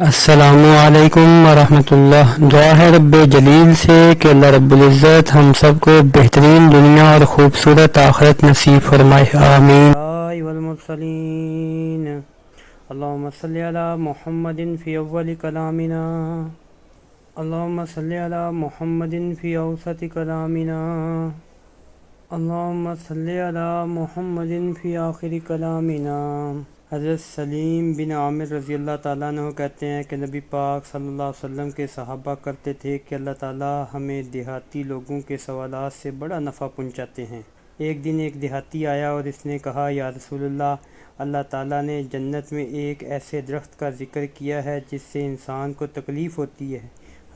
السلام علیکم ورحمۃ اللہ۔ دعا ہے رب جلیل سے کہ اللہ رب العزت ہم سب کو بہترین دنیا اور خوبصورت آخرت نصیب فرمائے، آمین۔ والمرسلین اللہم صلی علی محمد فی اول کلامنا، اللہم صلی علی محمد فی اوسط کلامنا، اللہم صلی علی محمد فی آخر کلامنا۔ حضرت سلیم بن عامر رضی اللہ تعالیٰ عنہ کہتے ہیں کہ نبی پاک صلی اللہ علیہ وسلم کے صحابہ کرتے تھے کہ اللہ تعالیٰ ہمیں دیہاتی لوگوں کے سوالات سے بڑا نفع پہنچاتے ہیں۔ ایک دن ایک دیہاتی آیا اور اس نے کہا، یا رسول اللہ تعالیٰ نے جنت میں ایک ایسے درخت کا ذکر کیا ہے جس سے انسان کو تکلیف ہوتی ہے۔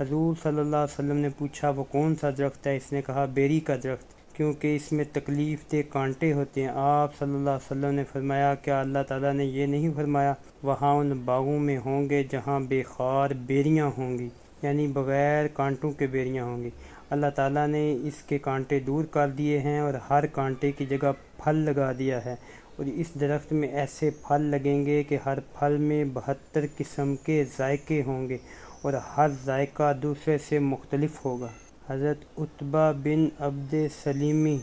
حضور صلی اللہ علیہ وسلم نے پوچھا، وہ کون سا درخت ہے؟ اس نے کہا، بیری کا درخت، کیونکہ اس میں تکلیف دہ کانٹے ہوتے ہیں۔ آپ صلی اللہ علیہ وسلم نے فرمایا، کیا اللہ تعالیٰ نے یہ نہیں فرمایا وہاں ان باغوں میں ہوں گے جہاں بے خار بیریاں ہوں گی، یعنی بغیر کانٹوں کے بیریاں ہوں گی۔ اللہ تعالیٰ نے اس کے کانٹے دور کر دیے ہیں اور ہر کانٹے کی جگہ پھل لگا دیا ہے، اور اس درخت میں ایسے پھل لگیں گے کہ ہر پھل میں 72 قسم کے ذائقے ہوں گے اور ہر ذائقہ دوسرے سے مختلف ہوگا۔ حضرت عتبہ بن عبد سلیمی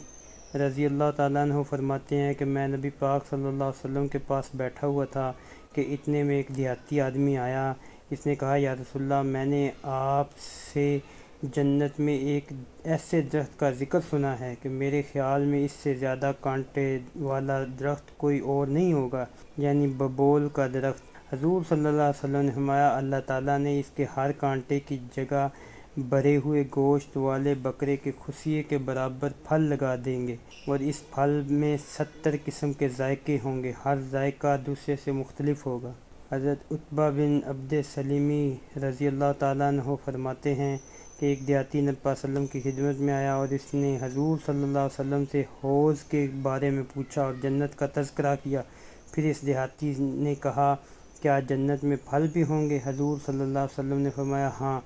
رضی اللہ تعالیٰ عنہ فرماتے ہیں کہ میں نبی پاک صلی اللہ علیہ وسلم کے پاس بیٹھا ہوا تھا کہ اتنے میں ایک دیہاتی آدمی آیا۔ اس نے کہا، یا رسول اللہ، میں نے آپ سے جنت میں ایک ایسے درخت کا ذکر سنا ہے کہ میرے خیال میں اس سے زیادہ کانٹے والا درخت کوئی اور نہیں ہوگا، یعنی ببول کا درخت۔ حضور صلی اللہ علیہ وسلم نے فرمایا، اللہ تعالیٰ نے اس کے ہر کانٹے کی جگہ بھرے ہوئے گوشت والے بکرے کے خصیے کے برابر پھل لگا دیں گے، اور اس پھل میں 70 قسم کے ذائقے ہوں گے، ہر ذائقہ دوسرے سے مختلف ہوگا۔ حضرت عتبہ بن عبد سلیمی رضی اللہ تعالیٰ عنہ فرماتے ہیں کہ ایک دیہاتی نبی پاک صلی اللہ علیہ وسلم کی خدمت میں آیا اور اس نے حضور صلی اللہ علیہ وسلم سے حوض کے بارے میں پوچھا اور جنت کا تذکرہ کیا۔ پھر اس دیہاتی نے کہا، کیا جنت میں پھل بھی ہوں گے؟ حضور صلی اللہ علیہ وسلم نے فرمایا، ہاں،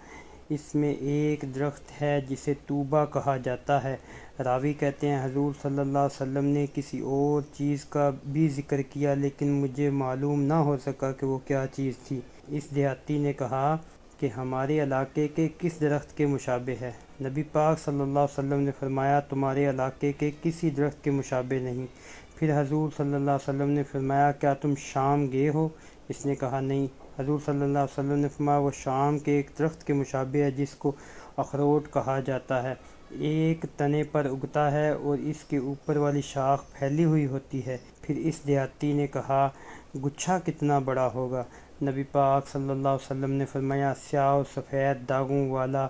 اس میں ایک درخت ہے جسے طوبہ کہا جاتا ہے۔ راوی کہتے ہیں، حضور صلی اللہ علیہ وسلم نے کسی اور چیز کا بھی ذکر کیا لیکن مجھے معلوم نہ ہو سکا کہ وہ کیا چیز تھی۔ اس دیہاتی نے کہا کہ ہمارے علاقے کے کس درخت کے مشابہ ہے؟ نبی پاک صلی اللہ علیہ وسلم نے فرمایا، تمہارے علاقے کے کسی درخت کے مشابہ نہیں۔ پھر حضور صلی اللہ علیہ وسلم نے فرمایا، کیا تم شام گئے ہو؟ اس نے کہا، نہیں۔ حضور صلی اللہ علیہ وسلم نے فرمایا، وہ شام کے ایک درخت کے مشابہ ہے جس کو اخروٹ کہا جاتا ہے، ایک تنے پر اگتا ہے اور اس کے اوپر والی شاخ پھیلی ہوئی ہوتی ہے۔ پھر اس دیہاتی نے کہا، گچھا کتنا بڑا ہوگا؟ نبی پاک صلی اللہ علیہ وسلم نے فرمایا، سیاہ و سفید داغوں والا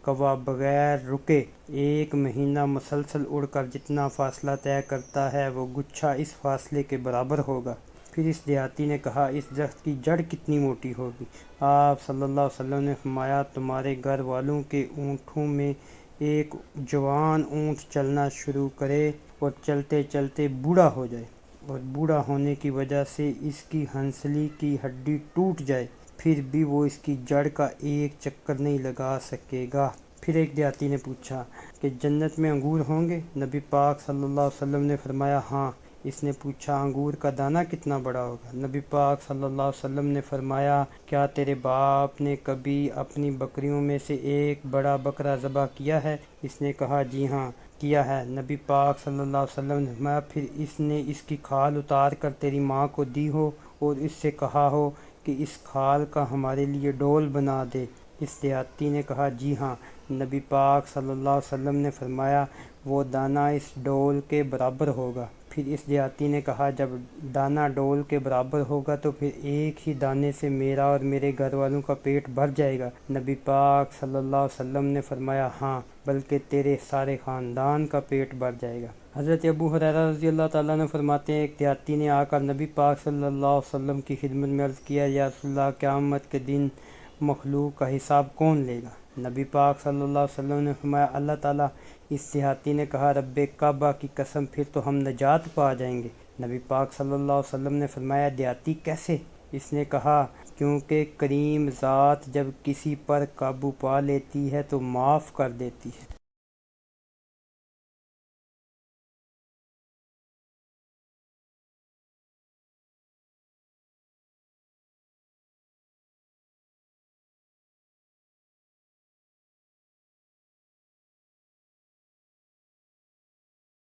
کوا بغیر رکے 1 مہینہ مسلسل اڑ کر جتنا فاصلہ طے کرتا ہے وہ گچھا اس فاصلے کے برابر ہوگا۔ پھر اس دیہاتی نے کہا، اس درخت کی جڑ کتنی موٹی ہوگی؟ آپ صلی اللہ علیہ وسلم نے فرمایا، تمہارے گھر والوں کے اونٹوں میں ایک جوان اونٹ چلنا شروع کرے اور چلتے چلتے بوڑھا ہو جائے، اور بوڑھا ہونے کی وجہ سے اس کی ہنسلی کی ہڈی ٹوٹ جائے، پھر بھی وہ اس کی جڑ کا ایک چکر نہیں لگا سکے گا۔ پھر ایک دیہاتی نے پوچھا کہ جنت میں انگور ہوں گے؟ نبی پاک صلی اللہ علیہ وسلم نے فرمایا، ہاں۔ اس نے پوچھا، انگور کا دانہ کتنا بڑا ہوگا؟ نبی پاک صلی اللہ علیہ وسلم نے فرمایا، کیا تیرے باپ نے کبھی اپنی بکریوں میں سے ایک بڑا بکرا ذبح کیا ہے؟ اس نے کہا، جی ہاں، کیا ہے۔ نبی پاک صلی اللہ علیہ وسلم نے فرمایا، پھر اس نے اس کی کھال اتار کر تیری ماں کو دی ہو اور اس سے کہا ہو کہ اس کھال کا ہمارے لیے ڈول بنا دے؟ اس دیہاتی نے کہا، جی ہاں۔ نبی پاک صلی اللہ علیہ وسلم نے فرمایا، وہ دانہ اس ڈول کے برابر ہوگا۔ پھر اس دیہاتی نے کہا، جب دانہ ڈول کے برابر ہوگا تو پھر ایک ہی دانے سے میرا اور میرے گھر والوں کا پیٹ بھر جائے گا؟ نبی پاک صلی اللہ علیہ وسلم نے فرمایا، ہاں، بلکہ تیرے سارے خاندان کا پیٹ بھر جائے گا۔ حضرت ابو ہریرہ رضی اللہ تعالیٰ عنہ فرماتے ہیں، ایک دیہاتی نے آ کر نبی پاک صلی اللہ علیہ وسلم کی خدمت میں عرض کیا، یا رسول اللہ، قیامت کے دن مخلوق کا حساب کون لے گا؟ نبی پاک صلی اللہ علیہ وسلم نے فرمایا، اللہ تعالیٰ۔ اس دیہاتی نے کہا، رب کعبہ کی قسم، پھر تو ہم نجات پا جائیں گے۔ نبی پاک صلی اللہ علیہ وسلم نے فرمایا، دیہاتی کیسے؟ اس نے کہا، کیونکہ کریم ذات جب کسی پر قابو پا لیتی ہے تو معاف کر دیتی ہے۔